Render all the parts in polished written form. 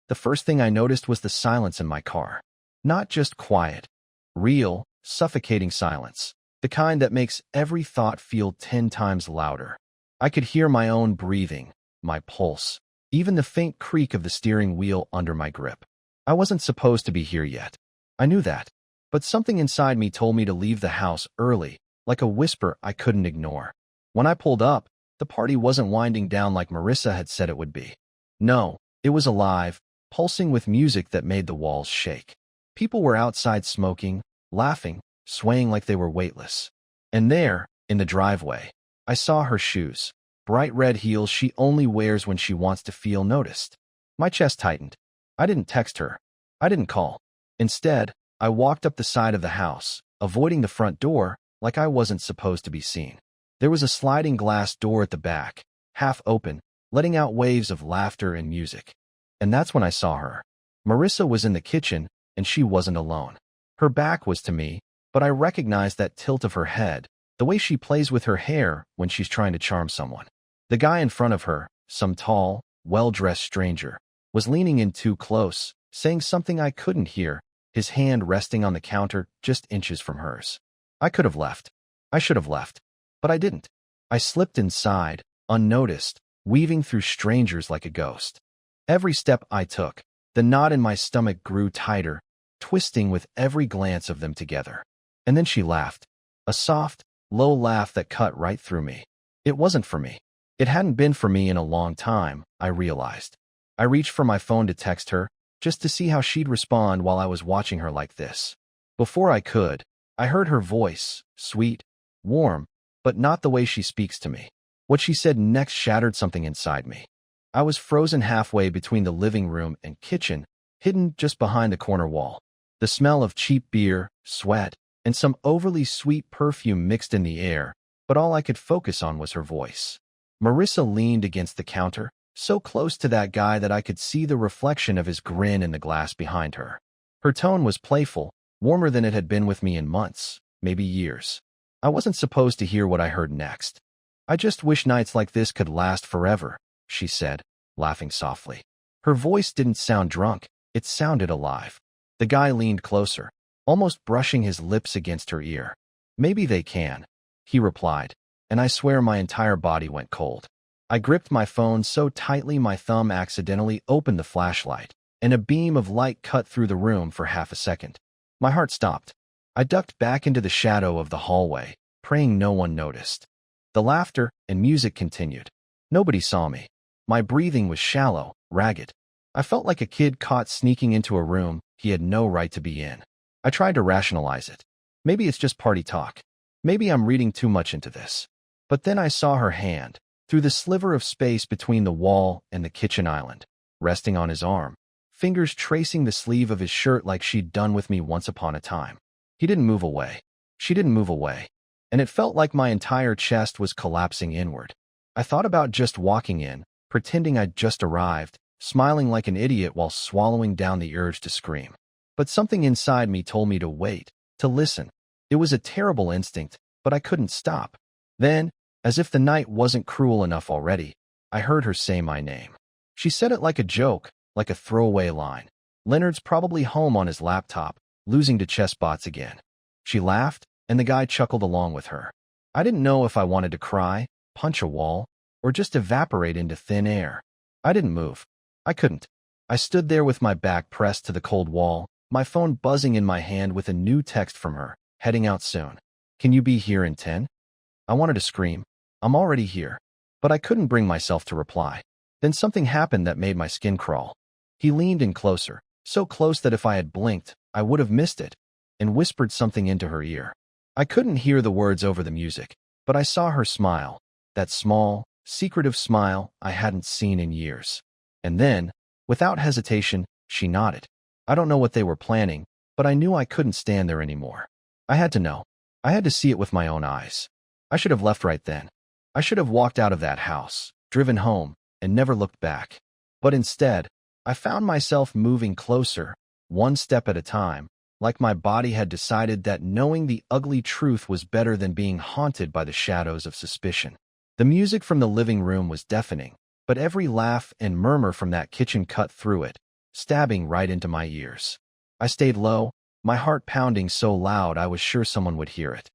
the first thing I noticed was the silence in my car. Not just quiet, real, suffocating silence, the kind that makes every thought feel 10 times louder. I could hear my own breathing, my pulse, even the faint creak of the steering wheel under my grip. I wasn't supposed to be here yet. I knew that. But something inside me told me to leave the house early, like a whisper I couldn't ignore. When I pulled up, the party wasn't winding down like Marissa had said it would be. No, it was alive, pulsing with music that made the walls shake. People were outside smoking, laughing, swaying like they were weightless. And there, in the driveway, I saw her shoes, bright red heels she only wears when she wants to feel noticed. My chest tightened. I didn't text her. I didn't call. Instead, I walked up the side of the house, avoiding the front door like I wasn't supposed to be seen. There was a sliding glass door at the back, half open, letting out waves of laughter and music. And that's when I saw her. Marissa was in the kitchen, and she wasn't alone. Her back was to me, but I recognized that tilt of her head, the way she plays with her hair when she's trying to charm someone. The guy in front of her, some tall, well-dressed stranger, was leaning in too close, saying something I couldn't hear, his hand resting on the counter just inches from hers. I could have left. I should have left. But I didn't. I slipped inside, unnoticed, weaving through strangers like a ghost. Every step I took, the knot in my stomach grew tighter, twisting with every glance of them together. And then she laughed. A soft, low laugh that cut right through me. It wasn't for me. It hadn't been for me in a long time, I realized. I reached for my phone to text her, just to see how she'd respond while I was watching her like this. Before I could, I heard her voice, sweet, warm, but not the way she speaks to me. What she said next shattered something inside me. I was frozen halfway between the living room and kitchen, hidden just behind the corner wall. The smell of cheap beer, sweat, and some overly sweet perfume mixed in the air, but all I could focus on was her voice. Marissa leaned against the counter, so close to that guy that I could see the reflection of his grin in the glass behind her. Her tone was playful, warmer than it had been with me in months, maybe years. I wasn't supposed to hear what I heard next. I just wish nights like this could last forever, she said, laughing softly. Her voice didn't sound drunk, it sounded alive. The guy leaned closer, almost brushing his lips against her ear. Maybe they can, he replied, and I swear my entire body went cold. I gripped my phone so tightly my thumb accidentally opened the flashlight, and a beam of light cut through the room for half a second. My heart stopped. I ducked back into the shadow of the hallway, praying no one noticed. The laughter and music continued. Nobody saw me. My breathing was shallow, ragged. I felt like a kid caught sneaking into a room he had no right to be in. I tried to rationalize it. Maybe it's just party talk. Maybe I'm reading too much into this. But then I saw her hand, through the sliver of space between the wall and the kitchen island, resting on his arm, fingers tracing the sleeve of his shirt like she'd done with me once upon a time. He didn't move away. She didn't move away. And it felt like my entire chest was collapsing inward. I thought about just walking in, pretending I'd just arrived, smiling like an idiot while swallowing down the urge to scream. But something inside me told me to wait, to listen. It was a terrible instinct, but I couldn't stop. Then, as if the night wasn't cruel enough already, I heard her say my name. She said it like a joke, like a throwaway line. Leonard's probably home on his laptop, losing to chess bots again. She laughed, and the guy chuckled along with her. I didn't know if I wanted to cry, punch a wall, or just evaporate into thin air. I didn't move. I couldn't. I stood there with my back pressed to the cold wall, my phone buzzing in my hand with a new text from her, heading out soon. Can you be here in 10? I wanted to scream. I'm already here. But I couldn't bring myself to reply. Then something happened that made my skin crawl. He leaned in closer, so close that if I had blinked, I would have missed it, and whispered something into her ear. I couldn't hear the words over the music, but I saw her smile, that small, secretive smile I hadn't seen in years. And then, without hesitation, she nodded. I don't know what they were planning, but I knew I couldn't stand there anymore. I had to know. I had to see it with my own eyes. I should have left right then. I should have walked out of that house, driven home, and never looked back. But instead, I found myself moving closer, one step at a time, like my body had decided that knowing the ugly truth was better than being haunted by the shadows of suspicion. The music from the living room was deafening, but every laugh and murmur from that kitchen cut through it, stabbing right into my ears. I stayed low, my heart pounding so loud I was sure someone would hear it.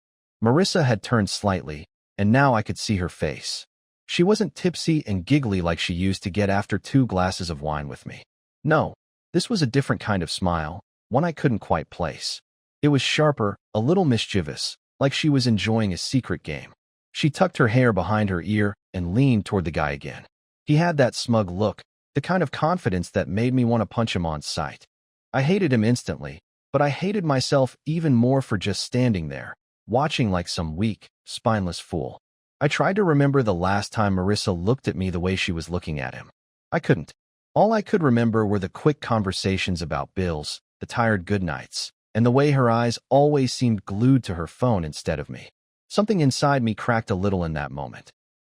Marissa had turned slightly, and now I could see her face. She wasn't tipsy and giggly like she used to get after 2 glasses of wine with me. No, this was a different kind of smile, one I couldn't quite place. It was sharper, a little mischievous, like she was enjoying a secret game. She tucked her hair behind her ear and leaned toward the guy again. He had that smug look, the kind of confidence that made me want to punch him on sight. I hated him instantly, but I hated myself even more for just standing there, watching like some weak, spineless fool. I tried to remember the last time Marissa looked at me the way she was looking at him. I couldn't. All I could remember were the quick conversations about bills, the tired goodnights, and the way her eyes always seemed glued to her phone instead of me. Something inside me cracked a little in that moment.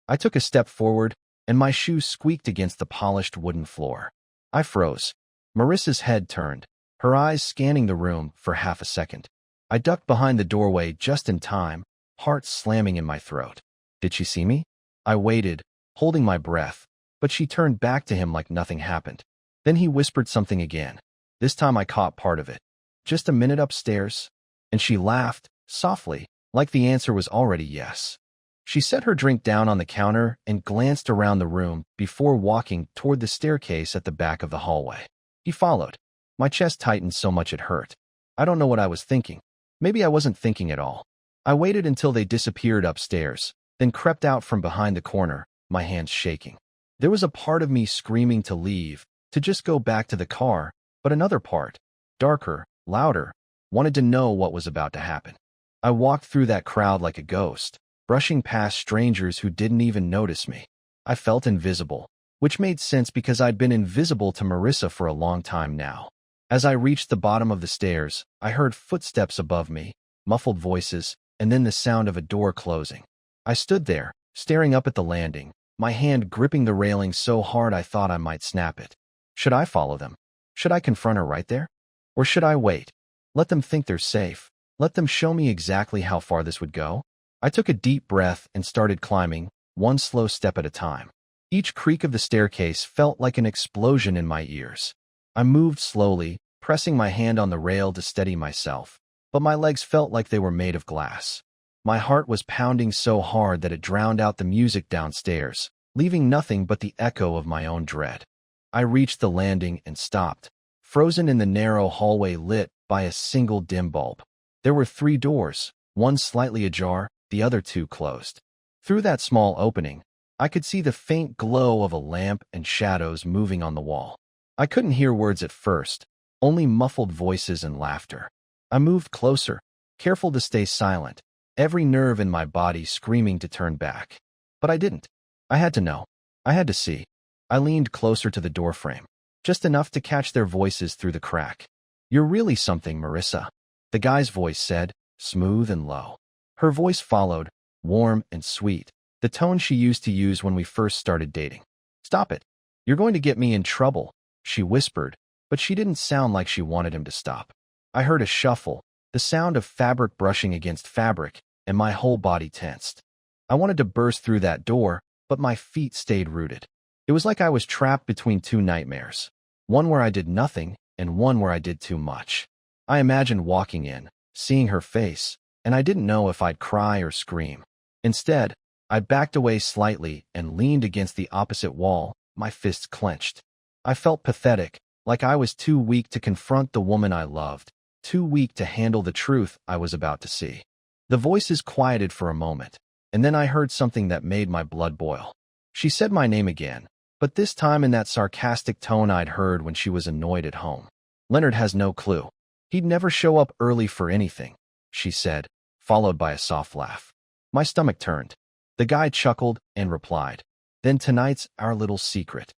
I took a step forward, and my shoes squeaked against the polished wooden floor. I froze. Marissa's head turned, her eyes scanning the room for half a second. I ducked behind the doorway just in time, heart slamming in my throat. Did she see me? I waited, holding my breath, but she turned back to him like nothing happened. Then he whispered something again. This time I caught part of it. Just a minute upstairs? And she laughed, softly, like the answer was already yes. She set her drink down on the counter and glanced around the room before walking toward the staircase at the back of the hallway. He followed. My chest tightened so much it hurt. I don't know what I was thinking. Maybe I wasn't thinking at all. I waited until they disappeared upstairs, then crept out from behind the corner, my hands shaking. There was a part of me screaming to leave, to just go back to the car, but another part, darker, louder, wanted to know what was about to happen. I walked through that crowd like a ghost, brushing past strangers who didn't even notice me. I felt invisible, which made sense because I'd been invisible to Marissa for a long time now. As I reached the bottom of the stairs, I heard footsteps above me, muffled voices, and then the sound of a door closing. I stood there, staring up at the landing, my hand gripping the railing so hard I thought I might snap it. Should I follow them? Should I confront her right there? Or should I wait? Let them think they're safe. Let them show me exactly how far this would go. I took a deep breath and started climbing, one slow step at a time. Each creak of the staircase felt like an explosion in my ears. I moved slowly, pressing my hand on the rail to steady myself, but my legs felt like they were made of glass. My heart was pounding so hard that it drowned out the music downstairs, leaving nothing but the echo of my own dread. I reached the landing and stopped, frozen in the narrow hallway lit by a single dim bulb. There were 3 doors, one slightly ajar, the other 2 closed. Through that small opening, I could see the faint glow of a lamp and shadows moving on the wall. I couldn't hear words at first, only muffled voices and laughter. I moved closer, careful to stay silent, every nerve in my body screaming to turn back. But I didn't. I had to know. I had to see. I leaned closer to the doorframe, just enough to catch their voices through the crack. "You're really something, Marissa," the guy's voice said, smooth and low. Her voice followed, warm and sweet, the tone she used to use when we first started dating. "Stop it. You're going to get me in trouble," she whispered, but she didn't sound like she wanted him to stop. I heard a shuffle, the sound of fabric brushing against fabric, and my whole body tensed. I wanted to burst through that door, but my feet stayed rooted. It was like I was trapped between 2 nightmares, one where I did nothing and one where I did too much. I imagined walking in, seeing her face, and I didn't know if I'd cry or scream. Instead, I backed away slightly and leaned against the opposite wall, my fists clenched. I felt pathetic, like I was too weak to confront the woman I loved, too weak to handle the truth I was about to see. The voices quieted for a moment, and then I heard something that made my blood boil. She said my name again, but this time in that sarcastic tone I'd heard when she was annoyed at home. "Leonard has no clue. He'd never show up early for anything," she said, followed by a soft laugh. My stomach turned. The guy chuckled and replied, "Then tonight's our little secret."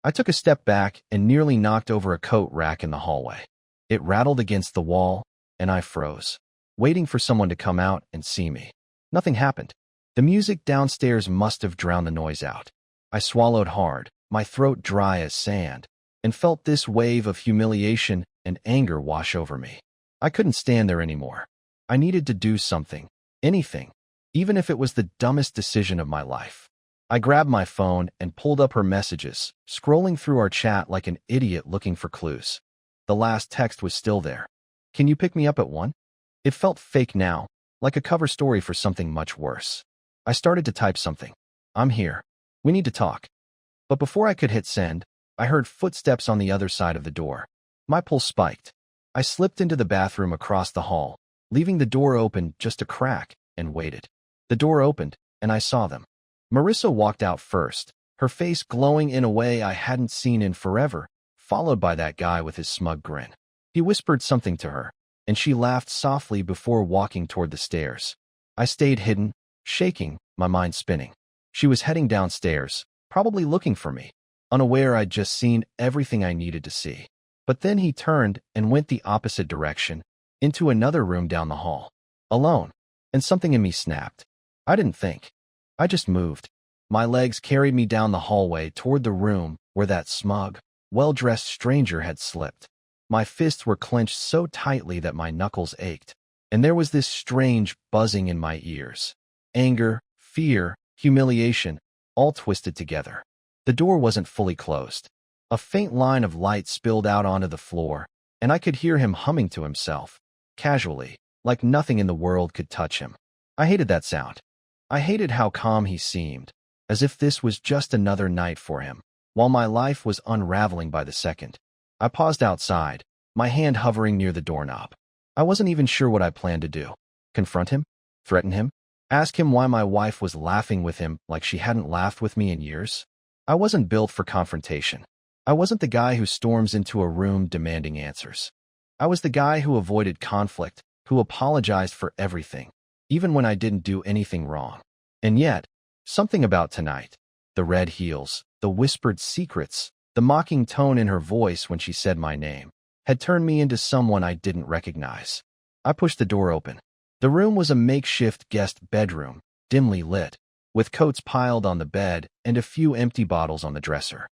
I took a step back and nearly knocked over a coat rack in the hallway. It rattled against the wall, and I froze, waiting for someone to come out and see me. Nothing happened. The music downstairs must have drowned the noise out. I swallowed hard, my throat dry as sand, and felt this wave of humiliation and anger wash over me. I couldn't stand there anymore. I needed to do something, anything, even if it was the dumbest decision of my life. I grabbed my phone and pulled up her messages, scrolling through our chat like an idiot looking for clues. The last text was still there. Can you pick me up at 1? It felt fake now, like a cover story for something much worse. I started to type something. I'm here. We need to talk. But before I could hit send, I heard footsteps on the other side of the door. My pulse spiked. I slipped into the bathroom across the hall, leaving the door open just a crack, and waited. The door opened, and I saw them. Marissa walked out first, her face glowing in a way I hadn't seen in forever, followed by that guy with his smug grin. He whispered something to her, and she laughed softly before walking toward the stairs. I stayed hidden, shaking, my mind spinning. She was heading downstairs, probably looking for me, unaware I'd just seen everything I needed to see. But then he turned and went the opposite direction, into another room down the hall. Alone, and something in me snapped. I didn't think. I just moved. My legs carried me down the hallway toward the room where that smug, well-dressed stranger had slipped. My fists were clenched so tightly that my knuckles ached, and there was this strange buzzing in my ears. Anger, fear, humiliation, all twisted together. The door wasn't fully closed. A faint line of light spilled out onto the floor, and I could hear him humming to himself, casually, like nothing in the world could touch him. I hated that sound. I hated how calm he seemed, as if this was just another night for him, while my life was unraveling by the second. I paused outside, my hand hovering near the doorknob. I wasn't even sure what I planned to do. Confront him? Threaten him? Ask him why my wife was laughing with him like she hadn't laughed with me in years? I wasn't built for confrontation. I wasn't the guy who storms into a room demanding answers. I was the guy who avoided conflict, who apologized for everything, even when I didn't do anything wrong. And yet, something about tonight, the red heels, the whispered secrets, the mocking tone in her voice when she said my name, had turned me into someone I didn't recognize. I pushed the door open. The room was a makeshift guest bedroom, dimly lit, with coats piled on the bed and a few empty bottles on the dresser.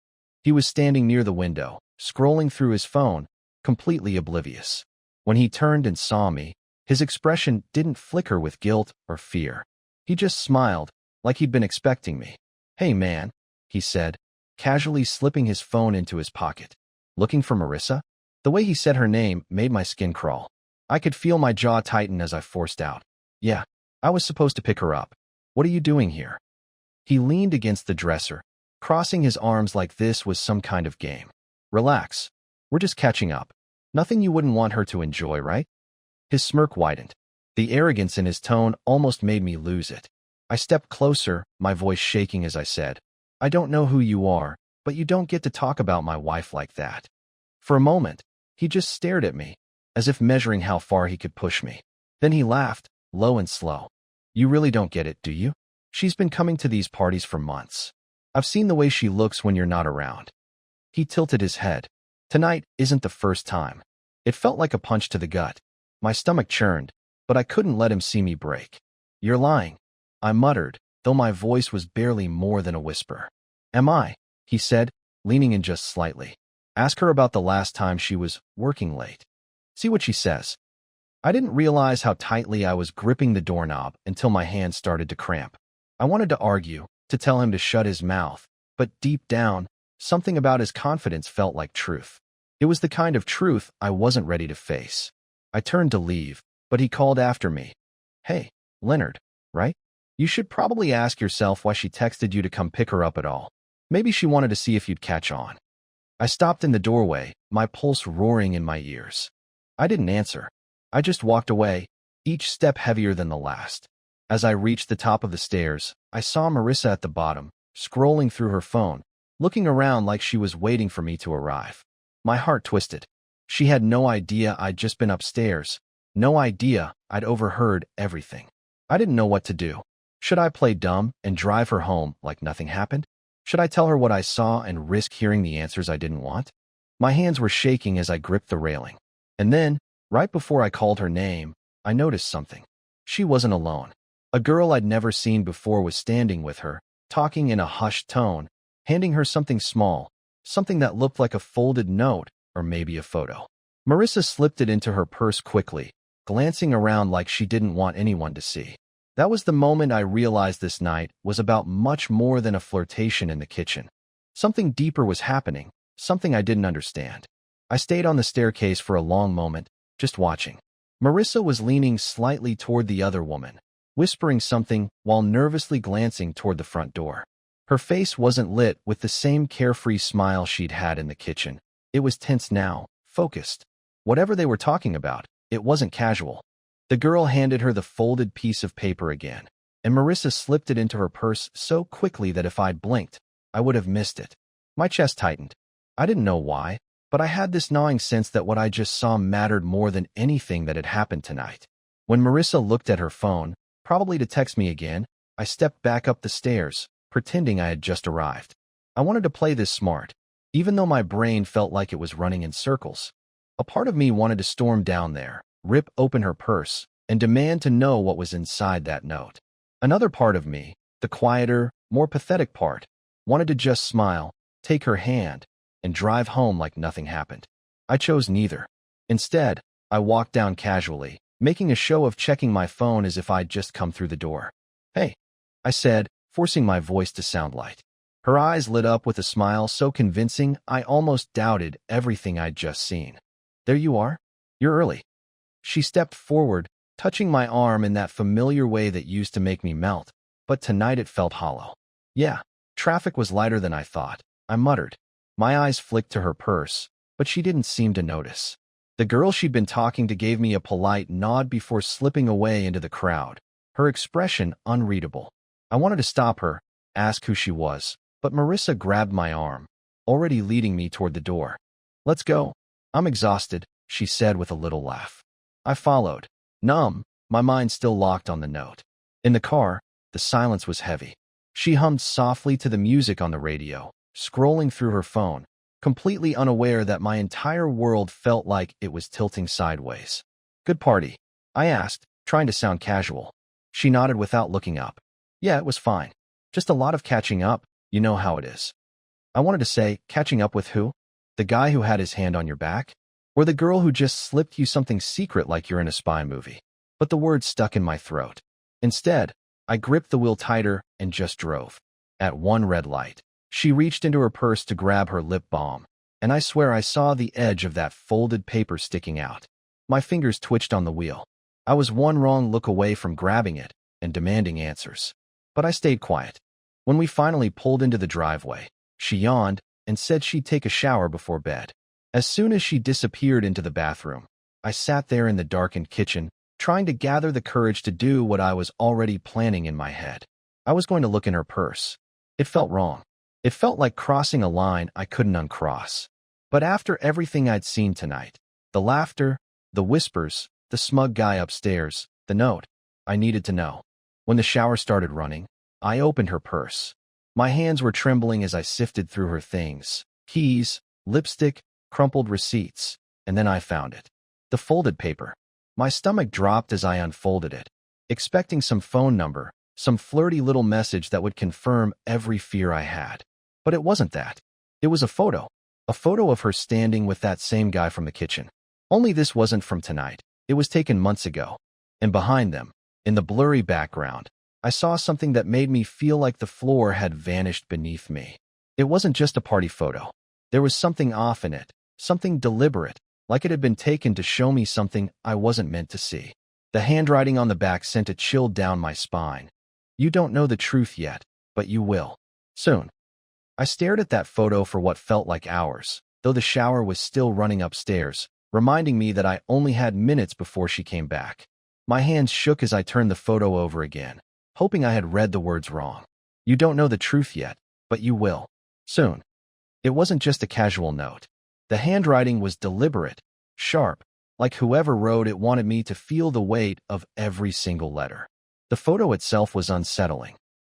He was standing near the window, scrolling through his phone, completely oblivious. When he turned and saw me, his expression didn't flicker with guilt or fear. He just smiled, like he'd been expecting me. "Hey man," he said, casually slipping his phone into his pocket. "Looking for Marissa?" The way he said her name made my skin crawl. I could feel my jaw tighten as I forced out. "Yeah, I was supposed to pick her up. What are you doing here?" He leaned against the dresser, crossing his arms like this was some kind of game. "Relax. We're just catching up. Nothing you wouldn't want her to enjoy, right?" His smirk widened. The arrogance in his tone almost made me lose it. I stepped closer, my voice shaking as I said, "I don't know who you are, but you don't get to talk about my wife like that." For a moment, he just stared at me, as if measuring how far he could push me. Then he laughed, low and slow. "You really don't get it, do you? She's been coming to these parties for months. I've seen the way she looks when you're not around." He tilted his head. Tonight isn't the first time. It felt like a punch to the gut. My stomach churned, but I couldn't let him see me break. "You're lying," I muttered, though my voice was barely more than a whisper. "Am I?" he said, leaning in just slightly. "Ask her about the last time she was working late. See what she says." I didn't realize how tightly I was gripping the doorknob until my hands started to cramp. I wanted to argue, to tell him to shut his mouth, but deep down, something about his confidence felt like truth. It was the kind of truth I wasn't ready to face. I turned to leave, but he called after me. "Hey, Leonard, right? You should probably ask yourself why she texted you to come pick her up at all. Maybe she wanted to see if you'd catch on." I stopped in the doorway, my pulse roaring in my ears. I didn't answer. I just walked away, each step heavier than the last. As I reached the top of the stairs, I saw Marissa at the bottom, scrolling through her phone, looking around like she was waiting for me to arrive. My heart twisted. She had no idea I'd just been upstairs, no idea I'd overheard everything. I didn't know what to do. Should I play dumb and drive her home like nothing happened? Should I tell her what I saw and risk hearing the answers I didn't want? My hands were shaking as I gripped the railing. And then, right before I called her name, I noticed something. She wasn't alone. A girl I'd never seen before was standing with her, talking in a hushed tone, handing her something small, something that looked like a folded note or maybe a photo. Marissa slipped it into her purse quickly, glancing around like she didn't want anyone to see. That was the moment I realized this night was about much more than a flirtation in the kitchen. Something deeper was happening, something I didn't understand. I stayed on the staircase for a long moment, just watching. Marissa was leaning slightly toward the other woman, whispering something while nervously glancing toward the front door. Her face wasn't lit with the same carefree smile she'd had in the kitchen. It was tense now, focused. Whatever they were talking about, it wasn't casual. The girl handed her the folded piece of paper again, and Marissa slipped it into her purse so quickly that if I'd blinked, I would have missed it. My chest tightened. I didn't know why, but I had this gnawing sense that what I just saw mattered more than anything that had happened tonight. When Marissa looked at her phone, probably to text me again, I stepped back up the stairs, pretending I had just arrived. I wanted to play this smart, even though my brain felt like it was running in circles. A part of me wanted to storm down there, rip open her purse, and demand to know what was inside that note. Another part of me, the quieter, more pathetic part, wanted to just smile, take her hand, and drive home like nothing happened. I chose neither. Instead, I walked down casually, making a show of checking my phone as if I'd just come through the door. "Hey," I said, forcing my voice to sound light. Her eyes lit up with a smile so convincing I almost doubted everything I'd just seen. "There you are? You're early." She stepped forward, touching my arm in that familiar way that used to make me melt, but tonight it felt hollow. "Yeah, traffic was lighter than I thought," I muttered. My eyes flicked to her purse, but she didn't seem to notice. The girl she'd been talking to gave me a polite nod before slipping away into the crowd, her expression unreadable. I wanted to stop her, ask who she was, but Marissa grabbed my arm, already leading me toward the door. "Let's go. I'm exhausted," she said with a little laugh. I followed, numb, my mind still locked on the note. In the car, the silence was heavy. She hummed softly to the music on the radio, scrolling through her phone, completely unaware that my entire world felt like it was tilting sideways. "Good party?" I asked, trying to sound casual. She nodded without looking up. "Yeah, it was fine. Just a lot of catching up, you know how it is." I wanted to say, catching up with who? The guy who had his hand on your back? Or the girl who just slipped you something secret like you're in a spy movie? But the words stuck in my throat. Instead, I gripped the wheel tighter and just drove. At one red light, she reached into her purse to grab her lip balm, and I swear I saw the edge of that folded paper sticking out. My fingers twitched on the wheel. I was one wrong look away from grabbing it and demanding answers. But I stayed quiet. When we finally pulled into the driveway, she yawned and said she'd take a shower before bed. As soon as she disappeared into the bathroom, I sat there in the darkened kitchen, trying to gather the courage to do what I was already planning in my head. I was going to look in her purse. It felt wrong. It felt like crossing a line I couldn't uncross. But after everything I'd seen tonight, the laughter, the whispers, the smug guy upstairs, the note, I needed to know. When the shower started running, I opened her purse. My hands were trembling as I sifted through her things. Keys, lipstick, crumpled receipts, and then I found it. The folded paper. My stomach dropped as I unfolded it, expecting some phone number, some flirty little message that would confirm every fear I had. But it wasn't that. It was a photo of her standing with that same guy from the kitchen. Only this wasn't from tonight. It was taken months ago. And behind them, in the blurry background, I saw something that made me feel like the floor had vanished beneath me. It wasn't just a party photo. There was something off in it, something deliberate, like it had been taken to show me something I wasn't meant to see. The handwriting on the back sent a chill down my spine. "You don't know the truth yet, but you will. Soon." I stared at that photo for what felt like hours, though the shower was still running upstairs, reminding me that I only had minutes before she came back. My hands shook as I turned the photo over again, hoping I had read the words wrong. "You don't know the truth yet, but you will. Soon." It wasn't just a casual note. The handwriting was deliberate, sharp, like whoever wrote it wanted me to feel the weight of every single letter. The photo itself was unsettling.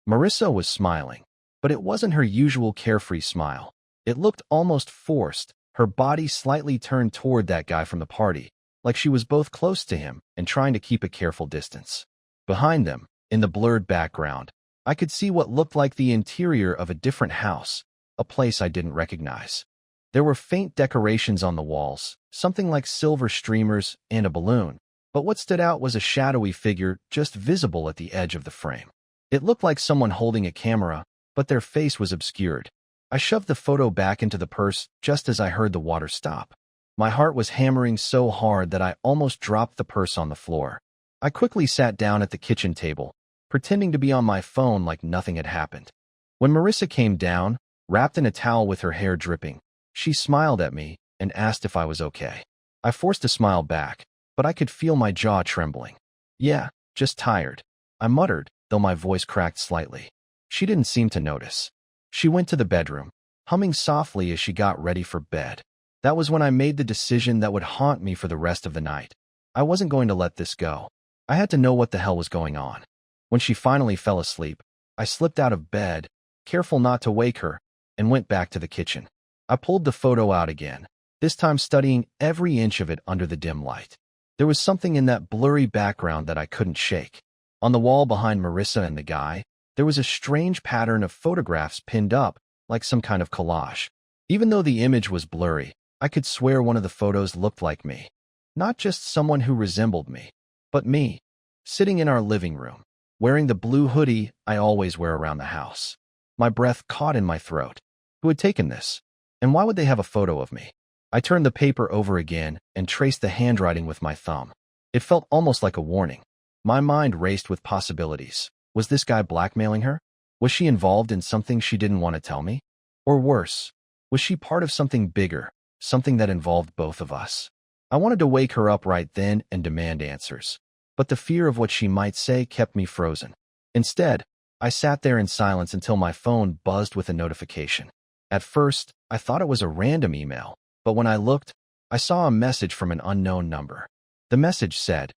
Marissa was smiling, but it wasn't her usual carefree smile. It looked almost forced, her body slightly turned toward that guy from the party, like she was both close to him and trying to keep a careful distance. Behind them, in the blurred background, I could see what looked like the interior of a different house, a place I didn't recognize. There were faint decorations on the walls, something like silver streamers and a balloon, But what stood out was a shadowy figure just visible at the edge of the frame. It looked like someone holding a camera, but their face was obscured. I shoved the photo back into the purse just as I heard the water stop. My heart was hammering so hard that I almost dropped the purse on the floor. I quickly sat down at the kitchen table, pretending to be on my phone like nothing had happened. When Marissa came down, wrapped in a towel with her hair dripping, she smiled at me and asked if I was okay. I forced a smile back, but I could feel my jaw trembling. "Yeah, just tired," I muttered, though my voice cracked slightly. She didn't seem to notice. She went to the bedroom, humming softly as she got ready for bed. That was when I made the decision that would haunt me for the rest of the night. I wasn't going to let this go. I had to know what the hell was going on. When she finally fell asleep, I slipped out of bed, careful not to wake her, and went back to the kitchen. I pulled the photo out again, this time studying every inch of it under the dim light. There was something in that blurry background that I couldn't shake. On the wall behind Marissa and the guy, there was a strange pattern of photographs pinned up, like some kind of collage. Even though the image was blurry, I could swear one of the photos looked like me. Not just someone who resembled me, but me, sitting in our living room, wearing the blue hoodie I always wear around the house. My breath caught in my throat. Who had taken this? And why would they have a photo of me? I turned the paper over again and traced the handwriting with my thumb. It felt almost like a warning. My mind raced with possibilities. Was this guy blackmailing her? Was she involved in something she didn't want to tell me? Or worse, was she part of something bigger, something that involved both of us? I wanted to wake her up right then and demand answers, but the fear of what she might say kept me frozen. Instead, I sat there in silence until my phone buzzed with a notification. At first, I thought it was a random email, but when I looked, I saw a message from an unknown number. The message said,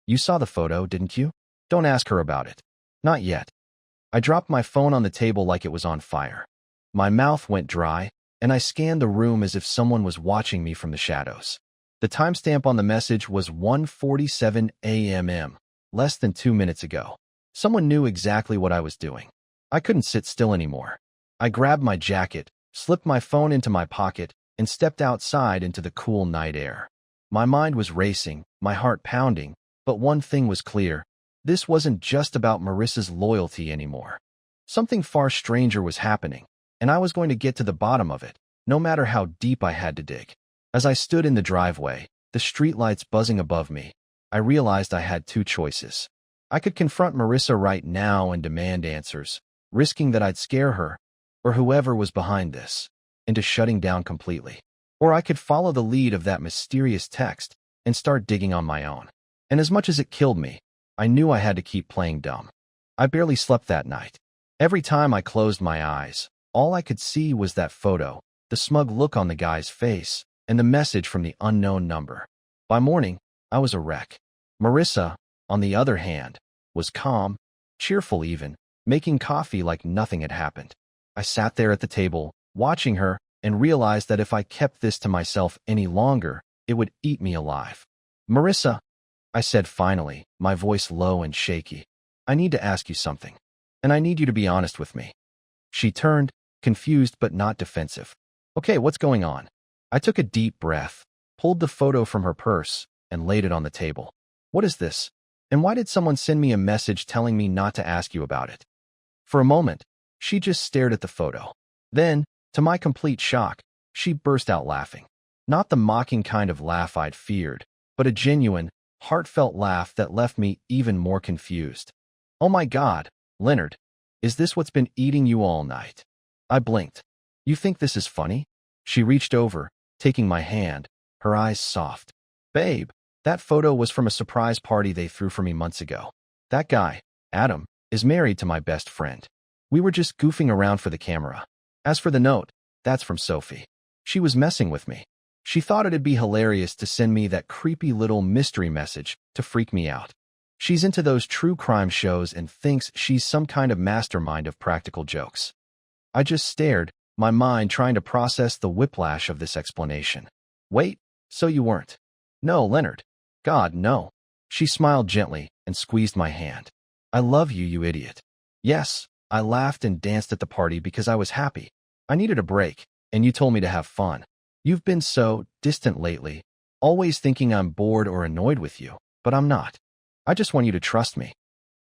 "You saw the photo, didn't you? Don't ask her about it." Not yet. I dropped my phone on the table like it was on fire. My mouth went dry, and I scanned the room as if someone was watching me from the shadows. The timestamp on the message was 1:47 a.m., less than 2 minutes ago. Someone knew exactly what I was doing. I couldn't sit still anymore. I grabbed my jacket, slipped my phone into my pocket, and stepped outside into the cool night air. My mind was racing, my heart pounding, but one thing was clear. This wasn't just about Marissa's loyalty anymore. Something far stranger was happening, and I was going to get to the bottom of it, no matter how deep I had to dig. As I stood in the driveway, the streetlights buzzing above me, I realized I had two choices. I could confront Marissa right now and demand answers, risking that I'd scare her, or whoever was behind this, into shutting down completely. Or I could follow the lead of that mysterious text and start digging on my own. And as much as it killed me, I knew I had to keep playing dumb. I barely slept that night. Every time I closed my eyes, all I could see was that photo, the smug look on the guy's face, and the message from the unknown number. By morning, I was a wreck. Marissa, on the other hand, was calm, cheerful even, making coffee like nothing had happened. I sat there at the table, watching her, and realized that if I kept this to myself any longer, it would eat me alive. "Marissa," I said finally, my voice low and shaky, "I need to ask you something, and I need you to be honest with me." She turned, confused but not defensive. "Okay, what's going on?" I took a deep breath, pulled the photo from her purse, and laid it on the table. "What is this? And why did someone send me a message telling me not to ask you about it?" For a moment, she just stared at the photo. Then, to my complete shock, she burst out laughing. Not the mocking kind of laugh I'd feared, but a genuine, heartfelt laugh that left me even more confused. "Oh my God, Leonard, is this what's been eating you all night?" I blinked. "You think this is funny?" She reached over, taking my hand, her eyes soft. "Babe, that photo was from a surprise party they threw for me months ago. That guy, Adam, is married to my best friend. We were just goofing around for the camera. As for the note, that's from Sophie. She was messing with me. She thought it'd be hilarious to send me that creepy little mystery message to freak me out. She's into those true crime shows and thinks she's some kind of mastermind of practical jokes." I just stared, my mind trying to process the whiplash of this explanation. "Wait, so you weren't?" "No, Leonard. God, no." She smiled gently and squeezed my hand. "I love you, you idiot." "Yes," I laughed and danced at the party because I was happy. "I needed a break, and you told me to have fun. You've been so distant lately, always thinking I'm bored or annoyed with you." But I'm not. I just want you to trust me."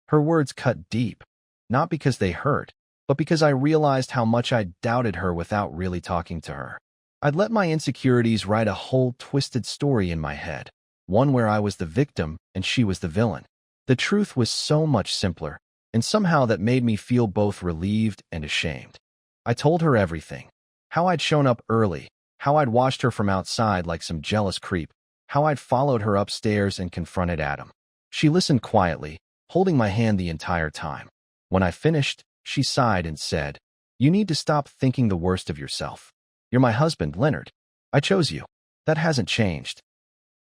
Her words cut deep, not because they hurt, but because I realized how much I'd doubted her without really talking to her. I'd let my insecurities write a whole twisted story in my head, one where I was the victim and she was the villain. The truth was so much simpler, and somehow that made me feel both relieved and ashamed. I told her everything. How I'd shown up early, how I'd watched her from outside like some jealous creep, how I'd followed her upstairs and confronted Adam. She listened quietly, holding my hand the entire time. When I finished, she sighed and said, "You need to stop thinking the worst of yourself. You're my husband, Leonard. I chose you. That hasn't changed."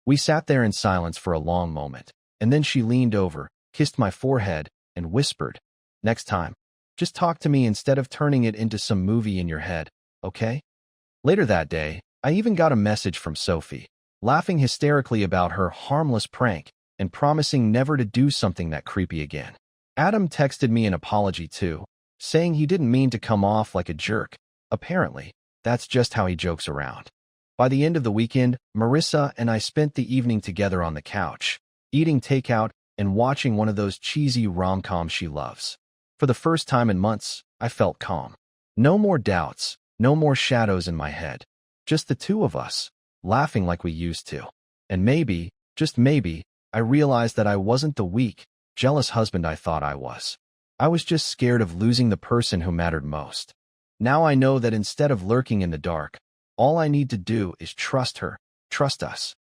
We sat there in silence for a long moment, and then she leaned over, kissed my forehead, and whispered, "Next time, just talk to me instead of turning it into some movie in your head, okay?" Later that day, I even got a message from Sophie, laughing hysterically about her harmless prank and promising never to do something that creepy again. Adam texted me an apology too, saying he didn't mean to come off like a jerk. Apparently, that's just how he jokes around. By the end of the weekend, Marissa and I spent the evening together on the couch, eating takeout and watching one of those cheesy rom-coms she loves. For the first time in months, I felt calm. No more doubts, no more shadows in my head. Just the two of us, laughing like we used to. And maybe, just maybe, I realized that I wasn't the weak, jealous husband I thought I was. I was just scared of losing the person who mattered most. Now I know that instead of lurking in the dark, all I need to do is trust her, trust us.